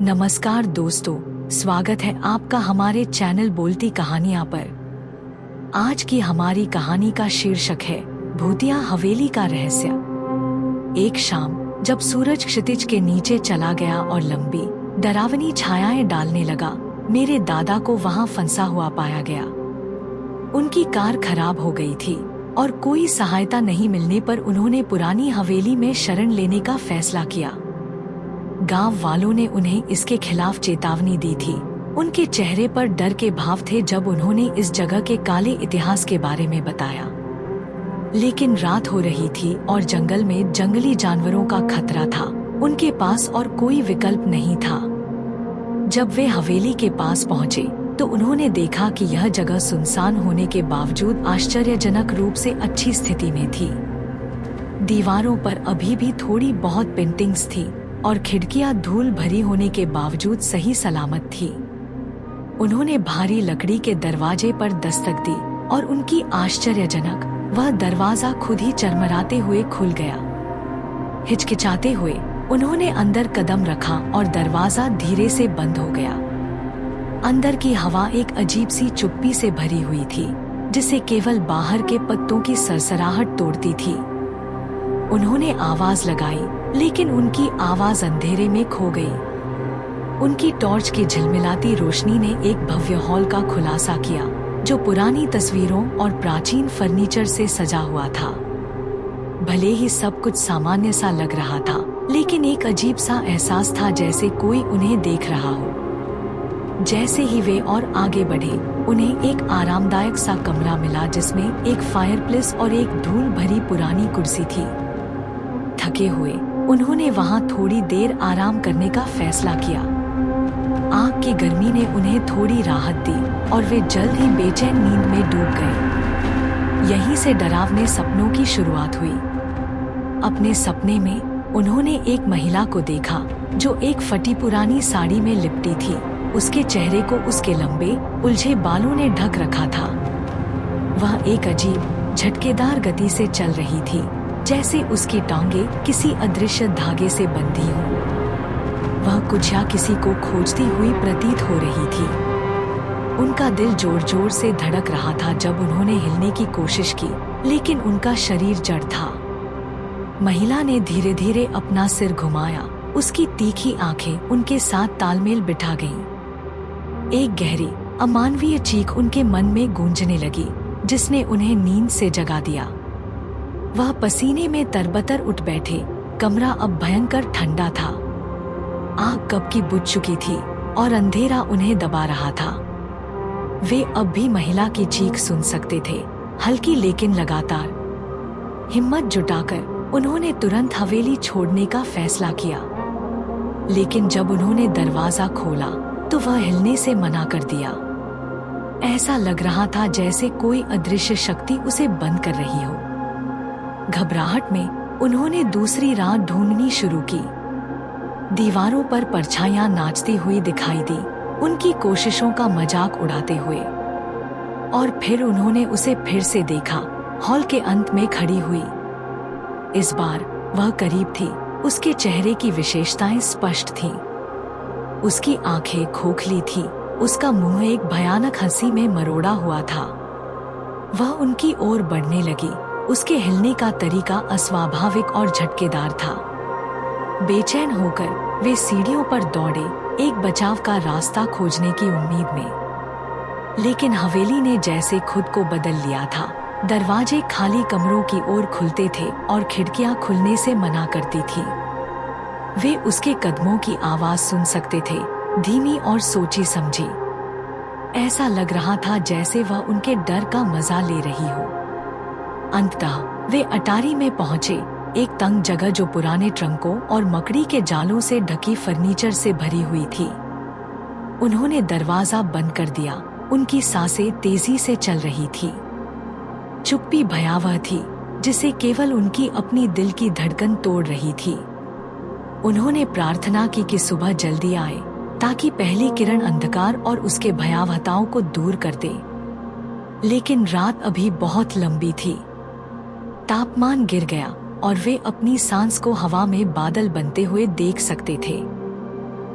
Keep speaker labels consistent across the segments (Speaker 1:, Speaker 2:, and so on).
Speaker 1: नमस्कार दोस्तों, स्वागत है आपका हमारे चैनल बोलती कहानियां पर। आज की हमारी कहानी का शीर्षक है भूतिया हवेली का रहस्य। एक शाम जब सूरज क्षितिज के नीचे चला गया और लंबी डरावनी छायाएं डालने लगा, मेरे दादा को वहां फंसा हुआ पाया गया। उनकी कार खराब हो गई थी और कोई सहायता नहीं मिलने पर उन्होंने पुरानी हवेली में शरण लेने का फैसला किया। गांव वालों ने उन्हें इसके खिलाफ चेतावनी दी थी। उनके चेहरे पर डर के भाव थे जब उन्होंने इस जगह के काले इतिहास के बारे में बताया। लेकिन रात हो रही थी और जंगल में जंगली जानवरों का खतरा था। उनके पास और कोई विकल्प नहीं था। जब वे हवेली के पास पहुंचे तो उन्होंने देखा कि यह जगह सुनसान होने के बावजूद आश्चर्यजनक रूप से अच्छी स्थिति में थी। दीवारों पर अभी भी थोड़ी बहुत पेंटिंग्स थी और खिड़कियां धूल भरी होने के बावजूद सही सलामत थी। उन्होंने भारी लकड़ी के दरवाजे पर दस्तक दी और उनकी आश्चर्यजनक वह दरवाजा खुद ही चरमराते हुए खुल गया। हिचकिचाते हुए उन्होंने अंदर कदम रखा और दरवाजा धीरे से बंद हो गया। अंदर की हवा एक अजीब सी चुप्पी से भरी हुई थी, जिसे केवल बाहर के पत्तों की सरसराहट तोड़ती थी। उन्होंने आवाज लगाई, लेकिन उनकी आवाज अंधेरे में खो गई। उनकी टॉर्च की झिलमिलाती रोशनी ने एक भव्य हॉल का खुलासा किया, जो पुरानी तस्वीरों और प्राचीन फर्नीचर से सजा हुआ था। भले ही सब कुछ सामान्य सा लग रहा था, लेकिन एक अजीब सा एहसास था जैसे कोई उन्हें देख रहा हो। जैसे ही वे और आगे बढ़े, उन्हें एक आरामदायक सा कमरा मिला जिसमें एक फायरप्लेस और एक धूल भरी पुरानी कुर्सी थी। थके हुए उन्होंने वहां थोड़ी देर आराम करने का फैसला किया। आग की गर्मी ने उन्हें थोड़ी राहत दी और वे जल्द ही बेचैन नींद में डूब गए। यहीं से डरावने सपनों की शुरुआत हुई। अपने सपने में उन्होंने एक महिला को देखा जो एक फटी पुरानी साड़ी में लिपटी थी। उसके चेहरे को उसके लंबे उलझे बालों ने ढक रखा था। वह एक अजीब झटकेदार गति से चल रही थी, जैसे उसकी टांगे किसी अदृश्य धागे से बंधी हों। वह कुछ या किसी को खोजती हुई प्रतीत हो रही थी। उनका दिल जोर जोर से धड़क रहा था जब उन्होंने हिलने की कोशिश की, लेकिन उनका शरीर जड़ था। महिला ने धीरे धीरे अपना सिर घुमाया। उसकी तीखी आंखें उनके साथ तालमेल बिठा गईं। एक गहरी अमानवीय चीख उनके मन में गूंजने लगी, जिसने उन्हें नींद से जगा दिया। वह पसीने में तरबतर उठ बैठे। कमरा अब भयंकर ठंडा था। आग कब की बुझ चुकी थी और अंधेरा उन्हें दबा रहा था। वे अब भी महिला की चीख सुन सकते थे, हल्की लेकिन लगातार। हिम्मत जुटाकर उन्होंने तुरंत हवेली छोड़ने का फैसला किया। लेकिन जब उन्होंने दरवाजा खोला तो वह हिलने से मना कर दिया। ऐसा लग रहा था जैसे कोई अदृश्य शक्ति उसे बंद कर रही हो। घबराहट में उन्होंने दूसरी राह ढूंढनी शुरू की। दीवारों पर परछाइयां नाचती हुई दिखाई दी, उनकी कोशिशों का मजाक उड़ाते हुए। और फिर उन्होंने उसे फिर से देखा, हॉल के अंत में खड़ी हुई। इस बार वह करीब थी। उसके चेहरे की विशेषताएं स्पष्ट थीं। उसकी आंखें खोखली थीं, उसका मुंह एक भयानक हंसी में मरोड़ा हुआ था। वह उनकी ओर बढ़ने लगी। उसके हिलने का तरीका अस्वाभाविक और झटकेदार था। बेचैन होकर वे सीढ़ियों पर दौड़े, एक बचाव का रास्ता खोजने की उम्मीद में। लेकिन हवेली ने जैसे खुद को बदल लिया था। दरवाजे खाली कमरों की ओर खुलते थे और खिड़कियां खुलने से मना करती थीं। वे उसके कदमों की आवाज सुन सकते थे, धीमी और सोची समझी। ऐसा लग रहा था जैसे वह उनके डर का मजा ले रही हो। अंततः वे अटारी में पहुंचे, एक तंग जगह जो पुराने ट्रंकों और मकड़ी के जालों से ढकी फर्नीचर से भरी हुई थी। उन्होंने दरवाजा बंद कर दिया। उनकी सांसें तेजी से चल रही थी। चुप्पी भयावह थी, जिसे केवल उनकी अपनी दिल की धड़कन तोड़ रही थी। उन्होंने प्रार्थना की कि सुबह जल्दी आए, ताकि पहली किरण अंधकार और उसके भयावहताओं को दूर कर दे। लेकिन रात अभी बहुत लंबी थी। तापमान गिर गया और वे अपनी सांस को हवा में बादल बनते हुए देख सकते थे।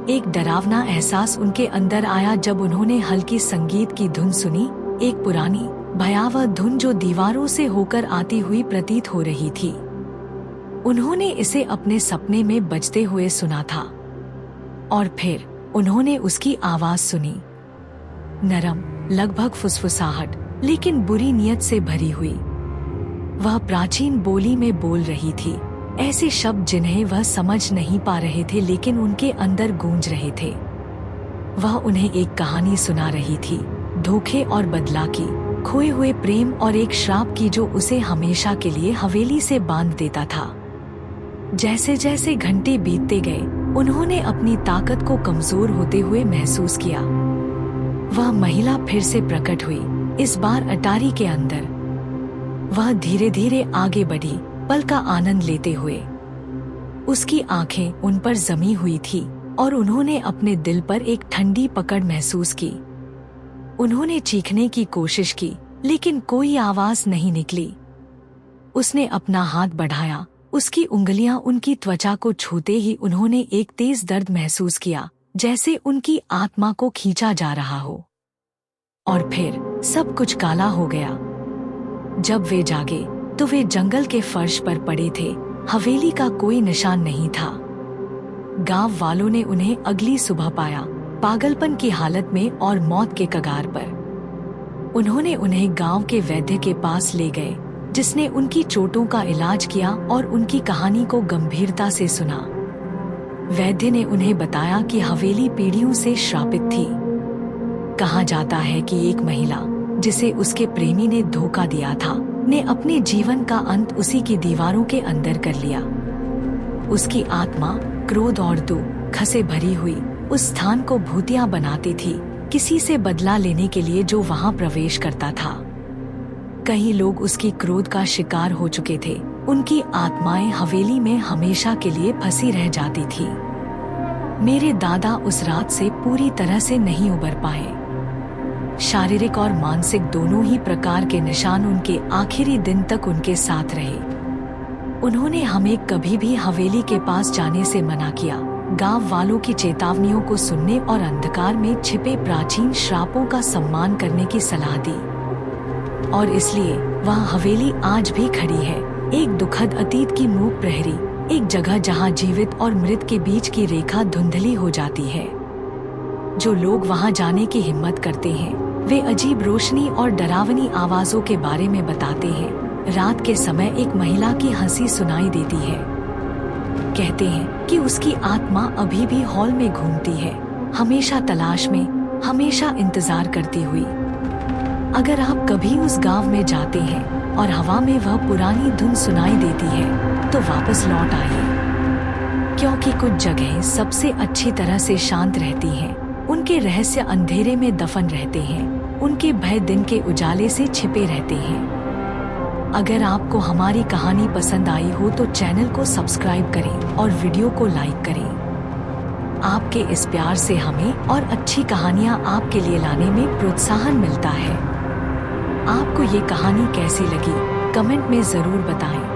Speaker 1: एक डरावना एहसास उनके अंदर आया जब उन्होंने हल्की संगीत की धुन सुनी, एक पुरानी भयावह धुन जो दीवारों से होकर आती हुई प्रतीत हो रही थी। उन्होंने इसे अपने सपने में बजते हुए सुना था और फिर उन्होंने उसकी आवाज सुनी, नरम, लगभग फुसफुसाहट, लेकिन बुरी नियत से भरी हुई। वह प्राचीन बोली में बोल रही थी, ऐसे शब्द जिन्हें वह समझ नहीं पा रहे थे लेकिन उनके अंदर गूंज रहे थे। वह उन्हें एक कहानी सुना रही थी, धोखे और बदला की, खोए हुए प्रेम और एक श्राप की जो उसे हमेशा के लिए हवेली से बांध देता था। जैसे जैसे घंटे बीतते गए, उन्होंने अपनी ताकत को कमजोर होते हुए महसूस किया। वह महिला फिर से प्रकट हुई, इस बार अटारी के अंदर। वह धीरे धीरे आगे बढ़ी, पल का आनंद लेते हुए। उसकी आंखें उन पर जमी हुई थी और उन्होंने अपने दिल पर एक ठंडी पकड़ महसूस की। उन्होंने चीखने की कोशिश की लेकिन कोई आवाज नहीं निकली। उसने अपना हाथ बढ़ाया, उसकी उंगलियां उनकी त्वचा को छूते ही उन्होंने एक तेज दर्द महसूस किया, जैसे उनकी आत्मा को खींचा जा रहा हो। और फिर सब कुछ काला हो गया। जब वे जागे तो वे जंगल के फर्श पर पड़े थे। हवेली का कोई निशान नहीं था। गांव वालों ने उन्हें अगली सुबह पाया, पागलपन की हालत में और मौत के कगार पर। उन्होंने उन्हें गांव के वैद्य के पास ले गए, जिसने उनकी चोटों का इलाज किया और उनकी कहानी को गंभीरता से सुना। वैद्य ने उन्हें बताया कि हवेली पीढ़ियों से श्रापित थी। कहा जाता है कि एक महिला, जिसे उसके प्रेमी ने धोखा दिया था, ने अपने जीवन का अंत उसी की दीवारों के अंदर कर लिया। उसकी आत्मा क्रोध और दुख से भरी हुई उस स्थान को भूतिया बनाती थी, किसी से बदला लेने के लिए जो वहां प्रवेश करता था। कई लोग उसकी क्रोध का शिकार हो चुके थे। उनकी आत्माएं हवेली में हमेशा के लिए फंसी रह जाती थी। मेरे दादा उस रात से पूरी तरह से नहीं उबर पाए। शारीरिक और मानसिक दोनों ही प्रकार के निशान उनके आखिरी दिन तक उनके साथ रहे। उन्होंने हमें कभी भी हवेली के पास जाने से मना किया, गांव वालों की चेतावनियों को सुनने और अंधकार में छिपे प्राचीन श्रापों का सम्मान करने की सलाह दी। और इसलिए वह हवेली आज भी खड़ी है, एक दुखद अतीत की मूक प्रहरी, एक जगह जहां जीवित और मृत के बीच की रेखा धुंधली हो जाती है। जो लोग वहां जाने की हिम्मत करते हैं, वे अजीब रोशनी और डरावनी आवाजों के बारे में बताते हैं। रात के समय एक महिला की हंसी सुनाई देती है। कहते हैं कि उसकी आत्मा अभी भी हॉल में घूमती है, हमेशा तलाश में, हमेशा इंतजार करती हुई। अगर आप कभी उस गांव में जाते हैं और हवा में वह पुरानी धुन सुनाई देती है, तो वापस लौट आइए, क्योंकि कुछ जगहें सबसे अच्छी तरह से शांत रहती हैं। उनके रहस्य अंधेरे में दफन रहते हैं, उनके भय दिन के उजाले से छिपे रहते हैं। अगर आपको हमारी कहानी पसंद आई हो तो चैनल को सब्सक्राइब करें और वीडियो को लाइक करें। आपके इस प्यार से हमें और अच्छी कहानियाँ आपके लिए लाने में प्रोत्साहन मिलता है। आपको ये कहानी कैसी लगी, कमेंट में जरूर बताएं।